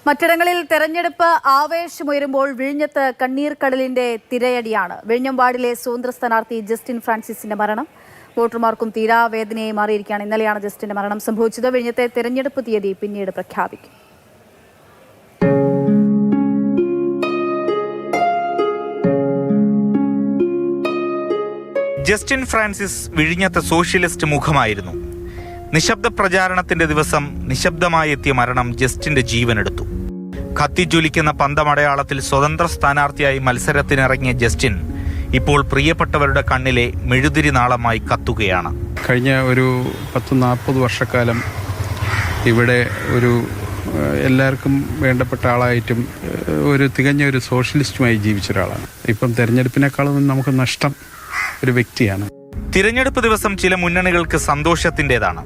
മറ്റിടങ്ങളിൽ തെരഞ്ഞെടുപ്പ് ആവേശമുയരുമ്പോൾ വിഴിഞ്ഞത്ത് കണ്ണീർക്കടലിന്റെ തിരയടിയാണ്. വിഴിഞ്ഞം വാർഡിലെ സ്വതന്ത്ര സ്ഥാനാർത്ഥി ജസ്റ്റിൻ ഫ്രാൻസിസിന്റെ മരണം വോട്ടർമാർക്കും തീരാവേദനയായി മാറിയിരിക്കുകയാണ്. ഇന്നലെയാണ് ജസ്റ്റിന്റെ മരണം സംഭവിച്ചത്. വിഴിഞ്ഞത്തെ തെരഞ്ഞെടുപ്പ് തീയതി പിന്നീട് പ്രഖ്യാപിക്കും. ജസ്റ്റിൻ ഫ്രാൻസിസ് വിഴിഞ്ഞത്തെ സോഷ്യലിസ്റ്റ് മുഖമായിരുന്നു. നിശബ്ദ പ്രചാരണത്തിന്റെ ദിവസം നിശബ്ദമായി എത്തിയ മരണം ജസ്റ്റിന്റെ ജീവനെടുത്തു. കത്തിജ്വലിക്കുന്ന പന്തമടയാളത്തിൽ സ്വതന്ത്ര സ്ഥാനാർത്ഥിയായി മത്സരത്തിനിറങ്ങിയ ജസ്റ്റിൻ ഇപ്പോൾ പ്രിയപ്പെട്ടവരുടെ കണ്ണിലെ മെഴുതിരി നാളമായി കത്തുകയാണ്. കഴിഞ്ഞ ഒരു 40 വർഷക്കാലം ഇവിടെ എല്ലാവർക്കും വേണ്ടപ്പെട്ട ആളായിട്ടും തികഞ്ഞ ഒരു സോഷ്യലിസ്റ്റുമായി ജീവിച്ച ഒരാളാണ്. ഇപ്പം തെരഞ്ഞെടുപ്പിനേക്കാളും നമുക്ക് നഷ്ടം ഒരു വ്യക്തിയാണ്. തിരഞ്ഞെടുപ്പ് ദിവസം ചില മുന്നണികൾക്ക് സന്തോഷത്തിൻ്റെതാണ്.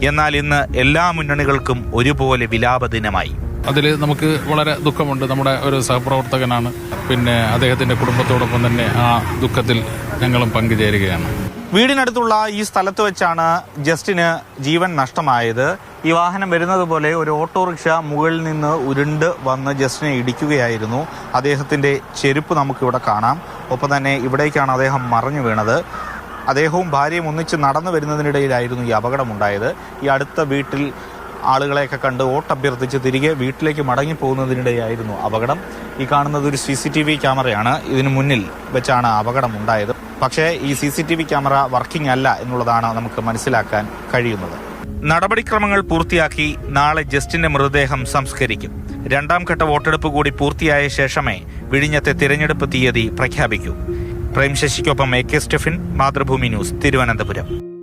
എന്നാൽ ഇന്ന് എല്ലാ മുന്നണികൾക്കും ഒരുപോലെ വിലാപ ദിനമായി. അതിൽ നമുക്ക് വളരെ ദുഃഖമുണ്ട്. നമ്മുടെ ഒരു സഹപ്രവർത്തകനാണ്. പിന്നെ അദ്ദേഹത്തിന്റെ കുടുംബത്തോടൊപ്പം തന്നെ ആ ദുഃഖത്തിൽ ഞങ്ങളും പങ്കുചേരുകയാണ്. വീടിനടുത്തുള്ള ഈ സ്ഥലത്ത് വെച്ചാണ് ജസ്റ്റിന് ജീവൻ നഷ്ടമായത്. ഈ വാഹനം വരുന്നത് പോലെ ഒരു ഓട്ടോറിക്ഷ മുകളിൽ നിന്ന് ഉരുണ്ട് വന്ന് ജസ്റ്റിനെ ഇടിക്കുകയായിരുന്നു. അദ്ദേഹത്തിന്റെ ചെരുപ്പ് നമുക്കിവിടെ കാണാം. ഒപ്പം തന്നെ ഇവിടേക്കാണ് അദ്ദേഹം മറിഞ്ഞു വീണത്. അദ്ദേഹവും ഭാര്യയും ഒന്നിച്ച് നടന്നു വരുന്നതിനിടയിലായിരുന്നു ഈ അപകടമുണ്ടായത്. ഈ അടുത്ത വീട്ടിൽ ആളുകളെയൊക്കെ കണ്ട് വോട്ടഭ്യർത്ഥിച്ച് തിരികെ വീട്ടിലേക്ക് മടങ്ങി പോകുന്നതിനിടെയായിരുന്നു അപകടം. ഈ കാണുന്നത് ഒരു CCTV ക്യാമറയാണ്. ഇതിനു മുന്നിൽ വെച്ചാണ് അപകടമുണ്ടായത്. പക്ഷേ ഈ CCTV ക്യാമറ വർക്കിംഗ് അല്ല എന്നുള്ളതാണ് നമുക്ക് മനസ്സിലാക്കാൻ കഴിയുന്നത്. നടപടിക്രമങ്ങൾ പൂർത്തിയാക്കി നാളെ ജസ്റ്റിന്റെ മൃതദേഹം സംസ്കരിക്കും. 2ാം ഘട്ട വോട്ടെടുപ്പ് കൂടി പൂർത്തിയായ ശേഷമേ വിഴിഞ്ഞത്തെ തിരഞ്ഞെടുപ്പ് തീയതി പ്രഖ്യാപിക്കൂ. പ്രേം ശശിക്കൊപ്പം AK സ്റ്റെഫിൻ, മാതൃഭൂമി ന്യൂസ്, തിരുവനന്തപുരം.